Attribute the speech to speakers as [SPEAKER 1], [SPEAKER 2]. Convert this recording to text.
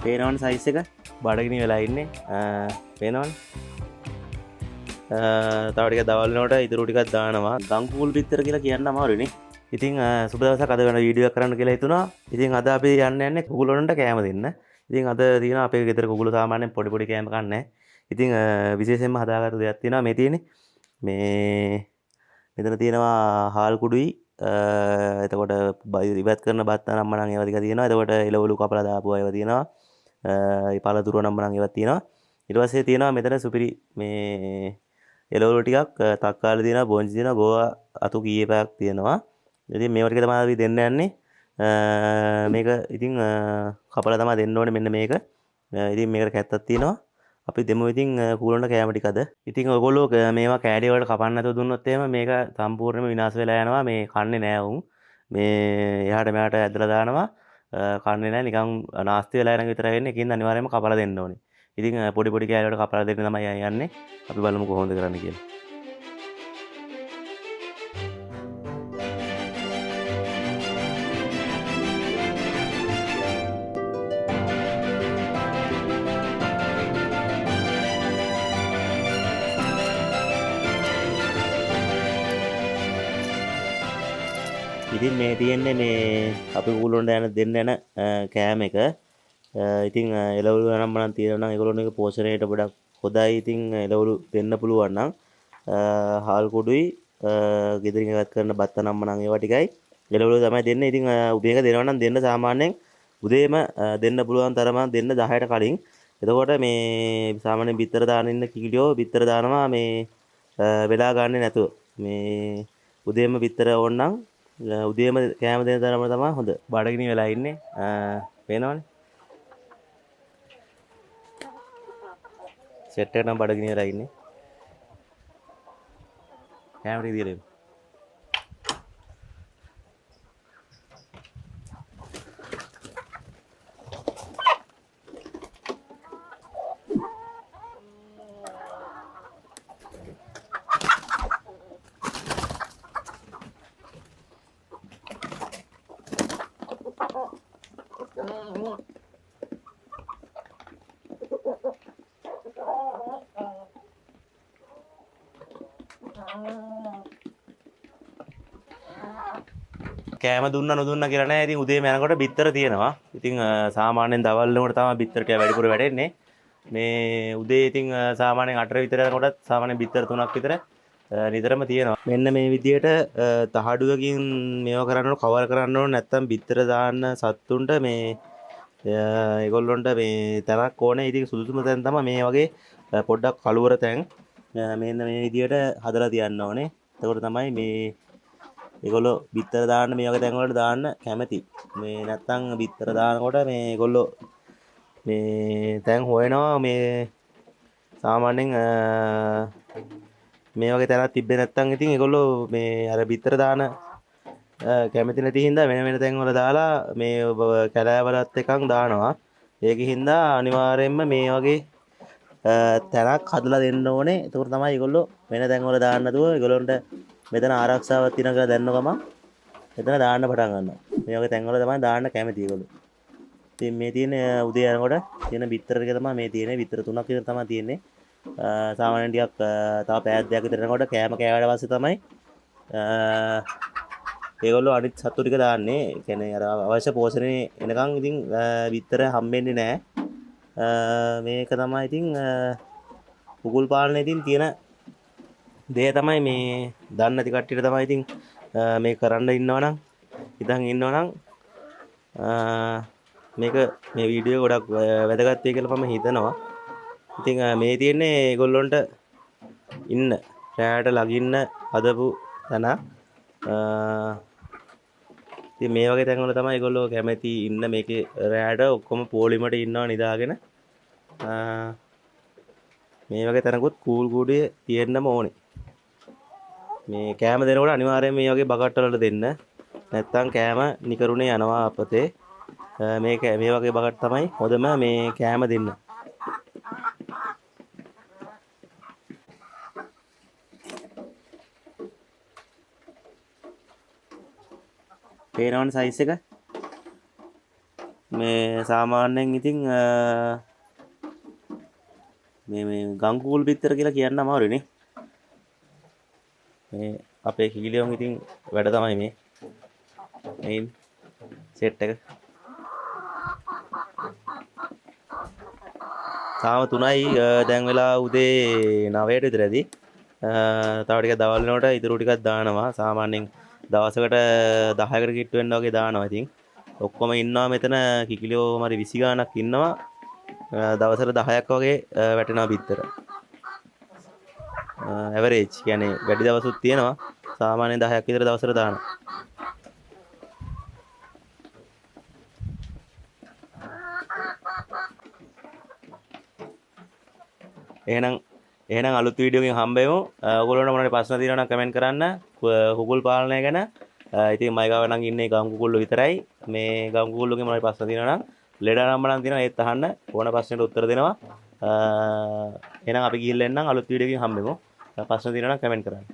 [SPEAKER 1] පේනවන size එක බඩගිනි වෙලා ඉන්නේ පේනවන තවටික දවල්නට ඉතුරටිකක් දානවා ගංකුල් පිත්තර කියලා කියන්න අමාරුනේ. ඉතින් සුබදවස අද වෙන වීඩියෝ කරන්න කියලා හිතුණා. ඉතින් අද අපි යන්නේ කුකුලොන්ට කෑම දෙන්න. ඉතින් අද තියෙන අපේ ගෙදර කුකුළු සාමාන්‍යයෙන් පොඩි පොඩි කෑම කන්නේ. ඉතින් විශේෂයෙන්ම හදාගත්ත දෙයක් තියෙනවා මේ තියෙන්නේ. මේ මෙතන තියෙනවා හාල් කුඩුයි එතකොට ඉවත් කරන බත් නම් නම් ඒවා ටික තියෙනවා. එතකොට එළවලු කපලා දාපුවා ඒවා තියෙනවා. පළතුරු නම් නම් ඒවා තියෙනවා. ඊට පස්සේ තියෙනවා මෙතන සුපිරි මේ එළවලු ටිකක් තක්කාලි තියෙනවා බෝන්ජි තියෙනවා ගෝවා අතු කීපයක් තියෙනවා. ඉතින් මේවා ටික තමයි අපි දෙන්න යන්නේ. මේක ඉතින් කපලා තමයි දෙන්න ඕනේ මෙන්න මේක. ඉතින් මේකට කැත්තක් තියෙනවා. අපි දෙමු ඉතින් කූලොන්ට කෑම ටික අද. ඉතින් ඔයගොල්ලෝ මේවා කෑඩි වලට කපන්න නැතුව දුන්නොත් එහෙම මේක සම්පූර්ණයෙන්ම විනාශ වෙලා යනවා. මේ කන්නේ නෑ උන්. මේ එහාට මෙහාට ඇදලා දානවා. කන්නේ නෑ නිකන් නාස්ති වෙලා යන විතරයි වෙන්නේ. ඒකින්ද අනිවාර්යයෙන්ම කපලා දෙන්න ඕනේ. ඉතින් පොඩි පොඩි කෑලි වලට කපලා දෙන්න තමයි යන්නේ. අපි බලමු කොහොමද කරන්න කියලා. ඉතින් මේ තියෙන්නේ මේ අපි කුකුලොන්ට යන දෙන්න යන කෑම එක. ඉතින් එළවලු නම් මනම් තියෙනවා නම් ඒගොල්ලෝ එක පෝෂණයට ගොඩක් හොඳයි. ඉතින් එළවලු දෙන්න පුළුවන් නම් හාල් කුඩුයි ගෙදරින් ඉවත් කරන බත්ත නම් මනම් ඒවා ටිකයි එළවලු තමයි දෙන්නේ. ඉතින් උදේක දෙනවා නම් දෙන්න සාමාන්‍යයෙන් උදේම දෙන්න පුළුවන් තරම දෙන්න 10ට කලින්. එතකොට මේ සාමාන්‍යයෙන් බිත්තර දාන ඉන්න කීලියෝ බිත්තර දානවා මේ වෙලා ගන්නෙ නැතුව. මේ උදේම බිත්තර ඕන නම් උදේම කෑම දෙන තරම තමයි හොඳ. බඩගිනි වෙලා ඉන්නේ. පේනවනේ. සෙට් එක නම් බඩගිනි වෙලා ඉන්නේ. කෑම ටික දීලා එමු. කෑම දුන්න නොදුන්න කියලා නෑ. ඉතින් උදේම යනකොට බිත්තර තියෙනවා. ඉතින් සාමාන්‍යයෙන් දවල් වෙනකොට තමයි බිත්තර ටික වැඩිපුර වැටෙන්නේ. මේ උදේ ඉතින් සාමාන්‍යයෙන් 8 විතර යනකොට සාමාන්‍යයෙන් බිත්තර 3ක් විතර නිතරම තියෙනවා. මෙන්න මේ විදියට තහඩුවකින් මේව කරන්න ඕන කවර් කරන්න ඕන නැත්නම් බිත්තර දාන්න සත්තුන්ට මේ ඒගොල්ලොන්ට මේ තැනක් ඕනේ. ඉතින් සුදුසුම තැන තමයි මේ වගේ පොඩ්ඩක් කළුවර තැන්. මෙන්න මේ විදියට හදලා තියන්න ඕනේ. එතකොට තමයි මේ ඒගොල්ලෝ බිත්තර දාන්න මේ වගේ තැන් වලට දාන්න කැමති. මේ නැත්තම් බිත්තර දානකොට මේ ඒගොල්ලෝ මේ තැන් හොයනවා මේ සාමාන්‍යයෙන් මේ වගේ තැනක් තිබ්බේ නැත්තම් ඉතින් ඒගොල්ලෝ මේ අර බිත්තර දාන කැමති නැති හින්දා වෙන වෙන තැන් වල දාලා මේ කැලෑවලත් එකක් දානවා. ඒකෙන් හින්දා අනිවාර්යයෙන්ම මේ වගේ තැනක් හදලා දෙන්න ඕනේ. ඒක තමයි ඒගොල්ලෝ වෙන තැන් වල දාන්න නැතුව ඒගොල්ලොන්ට මෙතන ආරක්ෂාවක් තියෙනවා කියලා දැනන ගමන් මෙතන දාන්න පටන් ගන්නවා. මේ වගේ තැන් වල තමයි දාන්න කැමති ඒගොල්ලෝ. ඉතින් මේ තියෙන උදේ යනකොට තියෙන බිත්තර ටික තමයි මේ තියෙන්නේ. බිත්තර 3ක් විතර තමයි තියෙන්නේ. සාමාන්‍යයෙන් ටිකක් තව පැයක් දෙකක් විතර යනකොට කෑම කෑවට පස්සේ තමයි ඒගොල්ලෝ අනිත් සතු ටික දාන්නේ. ඒ කියන්නේ අර අවශ්‍ය පෝෂණේ එනකන් ඉතින් බිත්තර හම්බෙන්නේ නැහැ. මේක තමයි ඉතින් කුකුල් පාලනේ ඉතින් තියෙන දේ තමයි මේ දන්නේ නැති කට්ටියට තමයි ඉතින් මේ කරන්න ඉන්නවනම් ඉතින් ඉන්නවනම් මේක මේ වීඩියෝ ගොඩක් වැදගත් වෙයි කියලා මම හිතනවා. ඉතින් මේ තියෙන්නේ ඒගොල්ලොන්ට ඉන්න රැයට ලගින්න හදපු තැන. ඉතින් මේ වගේ තැන් වල තමයි ඒගොල්ලෝ කැමති ඉන්න. මේකේ රැයට ඔක්කොම පොලිමට ඉන්නවා නිදාගෙන. මේ වගේ තැනකුත් කූල් කූඩේ තියෙන්නම ඕනේ. මේ කෑම දෙනකොට අනිවාර්යයෙන් මේ වගේ බකට් වලට දෙන්න. නැත්තම් කෑම නිකරුණේ යනවා අපතේ. මේ වගේ බකට් තමයි හොඳම මේ කෑම දෙන්න. පේනවනේ සයිස් එක. මේ සාමාන්‍යයෙන් ඉතින් මේ ගංගුකුල් බිත්තර කියලා කියන්න අමාරුයිනේ. මේ අපේ කීලියොන් ඉතින් වැඩ තමයි මේ සෙට් එක. තාම 3යි දැන් වෙලා උදේ 9ට විතර ඇති. තව ටිකක් දවල් වෙනකොට ඉතුරු ටිකක් දානවා. සාමාන්‍යයෙන් දවසකට 10කට කිට්ටු වෙන්න වගේ දානවා ඉතින්. ඔක්කොම ඉන්නවා මෙතන කිකිලියෝ මරි 20 ගාණක් ඉන්නවා. දවසට 10ක් වගේ වැටෙනවා බිත්තර. ඇවරේජ් කියන්නේ වැඩි දවසුත් තියෙනවා. සාමාන්‍යයෙන් 10ක් විතර දවසට දානවා. එහෙනම් අලුත් වීඩියෝ එකකින් හම්බෙමු. ඔයගොල්ලන්ට මොනවාරි ප්‍රශ්න තියෙනවා නම් කමෙන්ට් කරන්න. කුකුල් පාලනය ගැන. ඉතින් මයි ගාව නම් ඉන්නේ ගම් කුකුල්ලෝ විතරයි. මේ ගම් කුකුල්ලෝගේ මොනවාරි ප්‍රශ්න තියෙනවා නම් ලෙඩ නම්බර නම් තියෙනවා ඒත් අහන්න. ඕන ප්‍රශ්නෙට උත්තර දෙනවා. එහෙනම් අපි ගිහිල්ලා එන්නම් අලුත් වීඩියෝ එකකින් හම්බෙමු. ප්‍රශ්න තියෙනවා නම් කමෙන්ට් කරන්න.